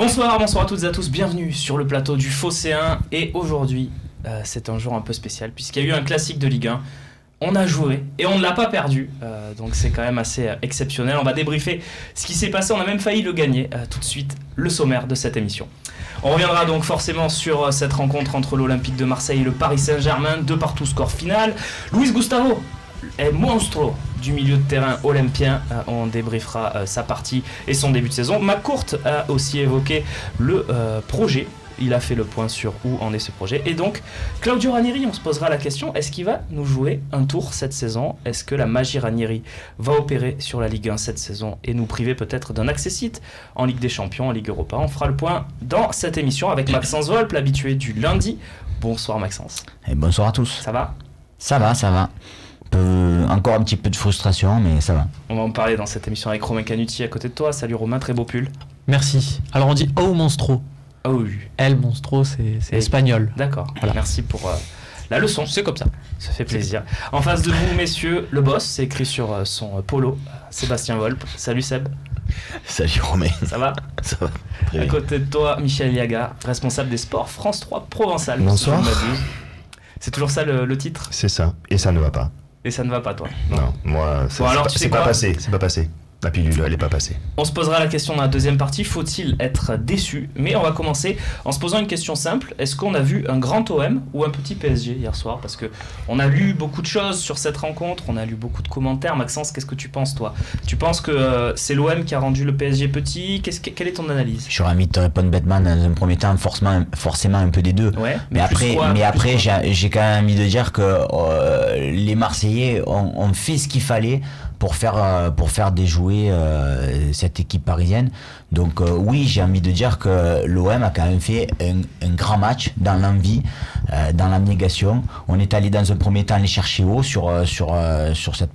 Bonsoir à toutes et à tous, bienvenue sur le plateau du Phocéen. Et aujourd'hui, c'est un jour un peu spécial puisqu'il y a eu un classique de Ligue 1. On a joué et on ne l'a pas perdu, donc c'est quand même assez exceptionnel. On va débriefer ce qui s'est passé, on a même failli le gagner. Tout de suite, le sommaire de cette émission. On reviendra donc forcément sur cette rencontre entre l'Olympique de Marseille et le Paris Saint-Germain, 2-2 score final. Luis Gustavo est monstro du milieu de terrain olympien. On débriefera sa partie et son début de saison. McCourt a aussi évoqué le projet. Il a fait le point sur où en est ce projet. Et donc, Claudio Ranieri, on se posera la question, est-ce qu'il va nous jouer un tour cette saison? Est-ce que la magie Ranieri va opérer sur la Ligue 1 cette saison et nous priver peut-être d'un accessite en Ligue des Champions, en Ligue Europa? On fera le point dans cette émission avec Maxence Volpe, l'habitué du lundi. Bonsoir Maxence. Et bonsoir à tous. Ça va? Ça va. Encore un petit peu de frustration, mais ça va. On va en parler dans cette émission avec Romain Canuti à côté de toi. Salut Romain, très beau pull. Merci. Alors on dit « Oh monstro ». Oh oui. El monstro, c'est espagnol. D'accord. Voilà. Merci pour la leçon. C'est comme ça. Ça fait plaisir. En face de vous, messieurs, le boss, c'est écrit sur son polo, Sébastien Volpe. Salut Seb. Salut Romain. Ça va? Ça va. Très À bien. côté de toi, Michel Yaga, responsable des sports France 3 Provençal. Bonsoir. Si je ne m'abuse. C'est toujours ça le titre? C'est ça, et ça ne va pas. Et ça ne va pas, toi? Non, moi, Bon, alors, tu sais c'est pas quoi passé, c'est pas passé. La pilule, elle est pas passée. On se posera la question dans la deuxième partie, faut-il être déçu? Mais on va commencer en se posant une question simple. Est-ce qu'on a vu un grand OM ou un petit PSG hier soir? Parce que on a lu beaucoup de choses sur cette rencontre, on a lu beaucoup de commentaires. Maxence, qu'est-ce que tu penses toi? Tu penses que c'est l'OM qui a rendu le PSG petit? Quelle est ton analyse? J'aurais envie de te répondre bêtement dans un premier temps, forcément un peu des deux. Ouais, Mais après, j'ai quand même envie de dire que les Marseillais ont fait ce qu'il fallait pour faire déjouer cette équipe parisienne. Donc oui, j'ai envie de dire que l'OM a quand même fait un grand match dans l'envie, dans l'abnégation. On est allé dans un premier temps les chercher haut sur ces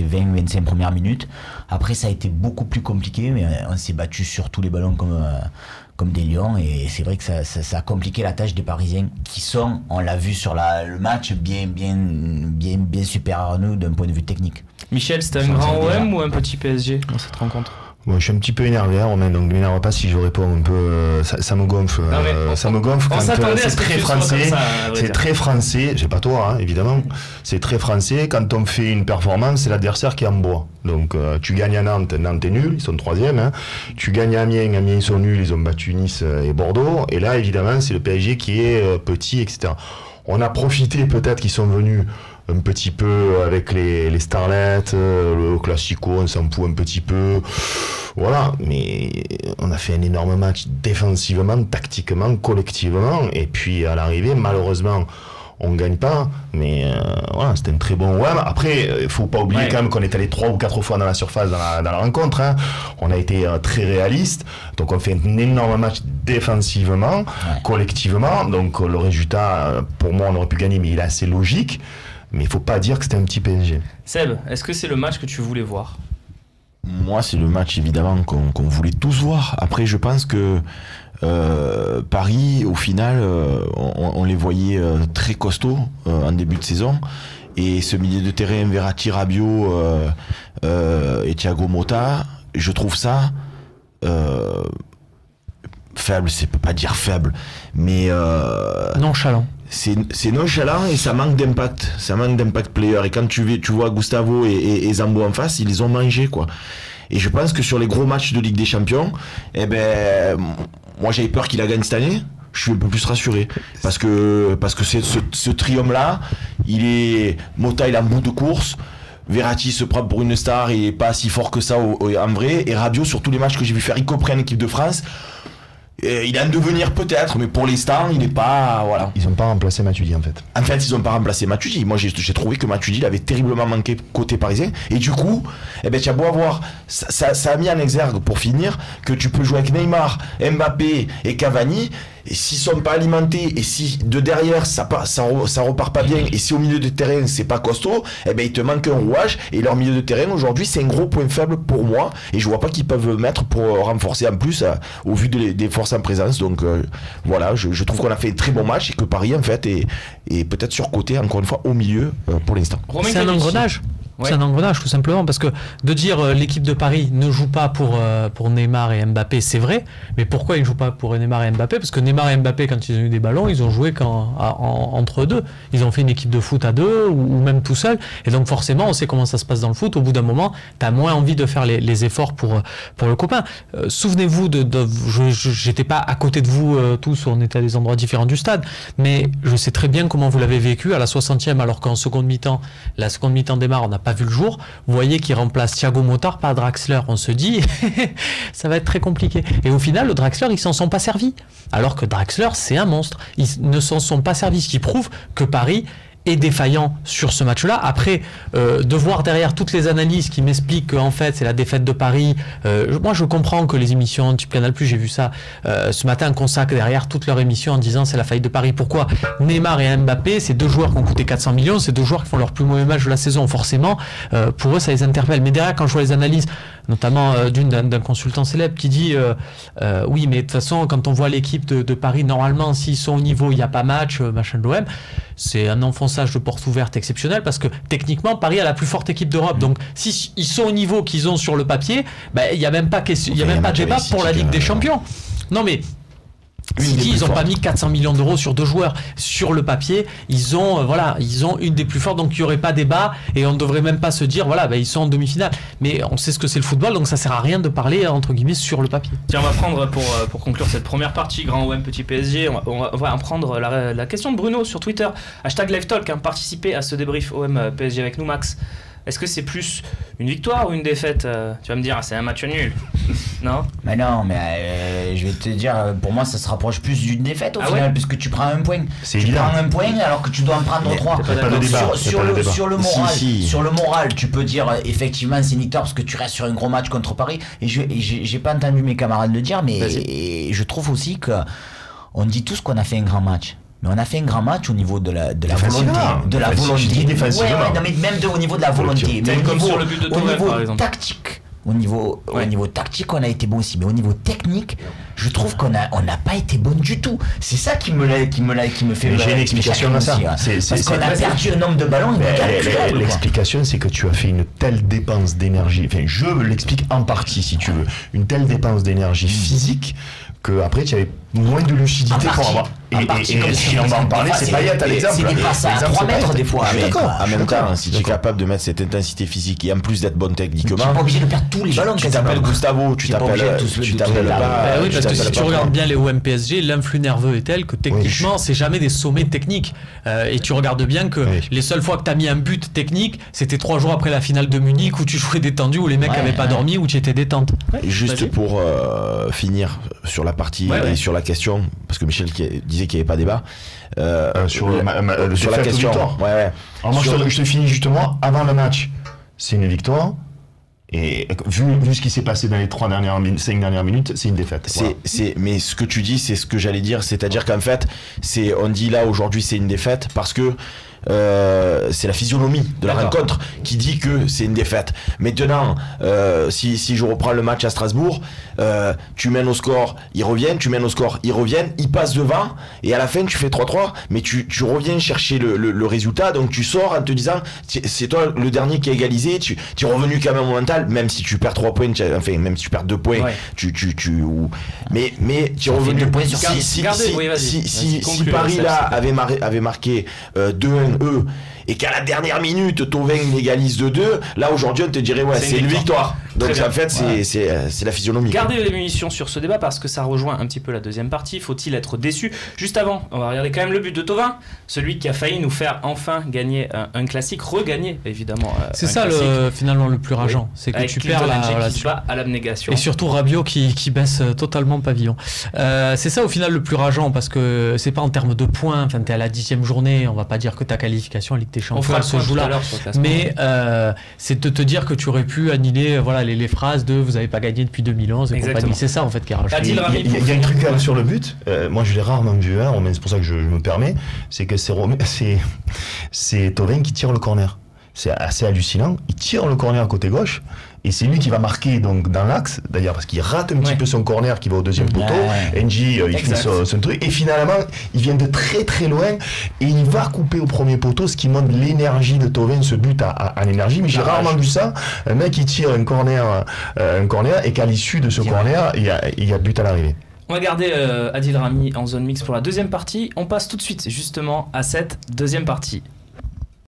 20-25 premières minutes. Après, ça a été beaucoup plus compliqué, mais on s'est battu sur tous les ballons comme des lions, et c'est vrai que ça a compliqué la tâche des Parisiens qui sont, on l'a vu sur le match, bien supérieurs à nous d'un point de vue technique. Michel, c'était un grand OM ou un petit PSG dans cette rencontre? Bon, je suis un petit peu énervé, hein, Romain, donc ne m'énerve pas si je réponds un peu. Ça me gonfle. Ça me gonfle quand c'est très français. C'est très français. J'ai pas toi, hein, évidemment. C'est très français. Quand on fait une performance, c'est l'adversaire qui est en bois. Donc tu gagnes à Nantes, Nantes est nul, ils sont 3e. Hein. Tu gagnes à Amiens, ils sont nuls, ils ont battu Nice et Bordeaux. Et là, évidemment, c'est le PSG qui est petit, etc. On a profité peut-être qu'ils sont venus un petit peu avec les starlets, le classico, on s'en fout un petit peu. Voilà, mais on a fait un énorme match défensivement, tactiquement, collectivement. Et puis à l'arrivée, malheureusement, on ne gagne pas. Mais voilà, c'était un très bon OM. Après, il ne faut pas oublier quand même qu'on est allé 3 ou 4 fois dans la surface dans la rencontre. Hein. On a été très réaliste. Donc on fait un énorme match défensivement, collectivement. Donc le résultat, pour moi, on aurait pu gagner, mais il est assez logique. Mais il ne faut pas dire que c'était un petit PSG. Seb, est-ce que c'est le match que tu voulais voir? Moi, c'est le match évidemment qu'on voulait tous voir. Après, je pense que Paris, au final, on les voyait très costauds en début de saison. Et ce milieu de terrain, Verratti, Rabiot et Thiago Motta, je trouve ça faible. C'est peut pas dire faible, mais Nonchalant. c'est nonchalant et ça manque d'impact. Ça manque d'impact player. Et quand tu vois Gustavo et Zambo en face, ils les ont mangés, quoi. Et je pense que sur les gros matchs de Ligue des Champions, moi j'avais peur qu'il la gagne cette année. Je suis un peu plus rassuré parce que c'est ce triangle-là, Motta il est en bout de course. Verratti se prend pour une star, il est pas si fort que ça en vrai. Et Rabiot, sur tous les matchs que j'ai vu faire, y compris en équipe de France, il a un devenir peut-être, mais pour l'instant, il n'est pas... Voilà. Ils n'ont pas remplacé Matuidi, en fait. En fait, ils n'ont pas remplacé Matuidi. Moi, j'ai trouvé que Matuidi il avait terriblement manqué côté parisien. Et du coup, tu as beau avoir... Ça a mis en exergue, pour finir, que tu peux jouer avec Neymar, Mbappé et Cavani... Et s'ils sont pas alimentés, et si de derrière ça repart pas bien, et si au milieu de terrain c'est pas costaud, il te manque un rouage. Et leur milieu de terrain aujourd'hui c'est un gros point faible pour moi, et je vois pas qu'ils peuvent mettre pour renforcer en plus au vu des forces en présence. Donc voilà, je trouve qu'on a fait un très bon match et que Paris en fait est peut-être surcoté encore une fois au milieu pour l'instant. C'est un engrenage. C'est un engrenage tout simplement, parce que de dire l'équipe de Paris ne joue pas pour Neymar et Mbappé, c'est vrai, mais pourquoi ils ne jouent pas pour Neymar et Mbappé? Parce que Neymar et Mbappé, quand ils ont eu des ballons, ils ont joué entre eux deux. Ils ont fait une équipe de foot à deux ou même tout seul, et donc forcément on sait comment ça se passe dans le foot. Au bout d'un moment, tu as moins envie de faire les efforts pour le copain. Souvenez-vous, j'étais pas à côté de vous tous, on était à des endroits différents du stade, mais je sais très bien comment vous l'avez vécu à la 60e, alors qu'en seconde mi-temps, la seconde mi-temps démarre, on n'a pas vu le jour. Vous voyez qu'il remplace Thiago Motta par Draxler. On se dit, ça va être très compliqué. Et au final, le Draxler, ils s'en sont pas servis. Alors que Draxler, c'est un monstre. Ils ne s'en sont pas servis, ce qui prouve que Paris est défaillant sur ce match-là. Après, de voir derrière toutes les analyses qui m'expliquent qu'en fait, c'est la défaite de Paris. Moi, je comprends que les émissions type Canal+, j'ai vu ça ce matin, consacrent derrière toute leur émission en disant c'est la faillite de Paris. Pourquoi? Neymar et Mbappé, c'est deux joueurs qui ont coûté 400 millions, c'est deux joueurs qui font leur plus mauvais match de la saison. Forcément, pour eux, ça les interpelle. Mais derrière, quand je vois les analyses, notamment d'un consultant célèbre qui dit oui, mais de toute façon, quand on voit l'équipe de Paris, normalement, s'ils sont au niveau, il n'y a pas match, machin de l'OM, c'est un enfonçage de porte ouverte exceptionnel, parce que techniquement, Paris a la plus forte équipe d'Europe. Donc, si ils sont au niveau qu'ils ont sur le papier, il n'y a même pas de débat pour la Ligue des Champions. Non, mais City, ils n'ont pas mis 400 millions d'euros sur deux joueurs. Sur le papier, ils ont une des plus fortes, donc il n'y aurait pas débat, et on ne devrait même pas se dire, ils sont en demi-finale. Mais on sait ce que c'est le football, donc ça ne sert à rien de parler, entre guillemets, sur le papier. Tiens, on va prendre, pour conclure cette première partie, grand OM, petit PSG, on va en prendre la question de Bruno sur Twitter, #LiveTalk, participer à ce débrief OM PSG avec nous, Max. Est-ce que c'est plus une victoire ou une défaite? Tu vas me dire, c'est un match nul. Non? Mais non, mais je vais te dire, pour moi, ça se rapproche plus d'une défaite au final, puisque tu prends un point. Tu prends un point alors que tu dois en prendre 3. Sur le moral, tu peux dire, effectivement, c'est une victoire parce que tu restes sur un gros match contre Paris. Et j'ai pas entendu mes camarades le dire, mais je trouve aussi qu'on dit tous qu'on a fait un grand match. Mais on a fait un grand match au niveau de la volonté. De la volonté. Non, mais même au niveau de la volonté. Mais au niveau tactique. Au niveau tactique, on a été bon aussi. Mais au niveau technique, je trouve qu'on n'a pas été bon du tout. C'est ça qui me fait. J'ai une explication à ça. Parce qu'on a perdu un nombre de ballons. L'explication, c'est que tu as fait une telle dépense d'énergie. Enfin, je l'explique en partie, si tu veux. Une telle dépense d'énergie physique que après tu avais moins de lucidité pour avoir. Et si on va en parler, c'est Payet à l'exemple. C'est des passes à 3 mètres des fois. D'accord. En même temps, si tu es capable de mettre cette intensité physique et en plus d'être bonne techniquement, tu n'es pas obligé de perdre tous les ballons. Tu t'appelles Gustavo, tu t'appelles pas. Oui, parce que si tu regardes bien les OM PSG, l'influx nerveux est tel que techniquement, c'est jamais des sommets techniques. Et tu regardes bien que les seules fois que tu as mis un but technique, c'était 3 jours après la finale de Munich où tu jouais détendu, où les mecs n'avaient pas dormi, où tu étais détente. Juste pour finir sur la partie et sur la question, parce que Michel disait qu'il n'y avait pas débat sur la question. Alors moi, je te finis justement avant le match. C'est une victoire. Et vu ce qui s'est passé dans les 5 dernières minutes, c'est une défaite. Mais ce que tu dis, c'est ce que j'allais dire, c'est-à-dire qu'en fait, on dit là aujourd'hui c'est une défaite parce que c'est la physionomie de la rencontre qui dit que c'est une défaite. Maintenant, si je reprends le match à Strasbourg, tu mènes au score, ils reviennent, tu mènes au score, ils reviennent, ils passent devant, et à la fin tu fais 3-3, mais tu reviens chercher le résultat, donc tu sors en te disant c'est toi le dernier qui a égalisé, tu es revenu quand même au mental, même si tu perds 3 points, enfin même si tu perds 2 points, mais tu es revenu. Si Paris là avait marqué 2-1 et qu'à la dernière minute Thauvin égalise de 2, là aujourd'hui on te dirait c'est une victoire. Donc en fait c'est la physionomie. Gardez les munitions sur ce débat parce que ça rejoint un petit peu la deuxième partie. Faut-il être déçu? Juste avant, on va regarder quand même le but de Thauvin, celui qui a failli nous faire enfin gagner un classique, regagner évidemment. C'est ça finalement le plus rageant, c'est que tu perds à l'abnégation. Et surtout Rabiot qui baisse totalement pavillon. C'est ça au final le plus rageant, parce que c'est pas en termes de points, enfin t'es à la 10e journée, on va pas dire que ta qualification en Ligue des Champions se joue là, mais c'est de te dire que tu aurais pu annuler les phrases de vous avez pas gagné depuis 2011 et compagnie. C'est ça en fait qui est rageant. Il y a un truc quand même sur le but, moi je l'ai rarement vu, c'est pour ça que je me permets, c'est que c'est Thauvin qui tire le corner. c'est assez hallucinant. Il tire le corner côté gauche. Et c'est lui qui va marquer donc, dans l'axe, d'ailleurs, parce qu'il rate un petit peu son corner qui va au deuxième poteau. NJ, il fait son truc. Et finalement, il vient de très très loin et il va couper au premier poteau, ce qui montre l'énergie de Thauvin, ce but à l'énergie. Mais j'ai rarement vu ça. Un mec qui tire un corner et qu'à l'issue de ce corner, il y a but à l'arrivée. On va garder Adil Rami en zone mixte pour la deuxième partie. On passe tout de suite justement à cette deuxième partie.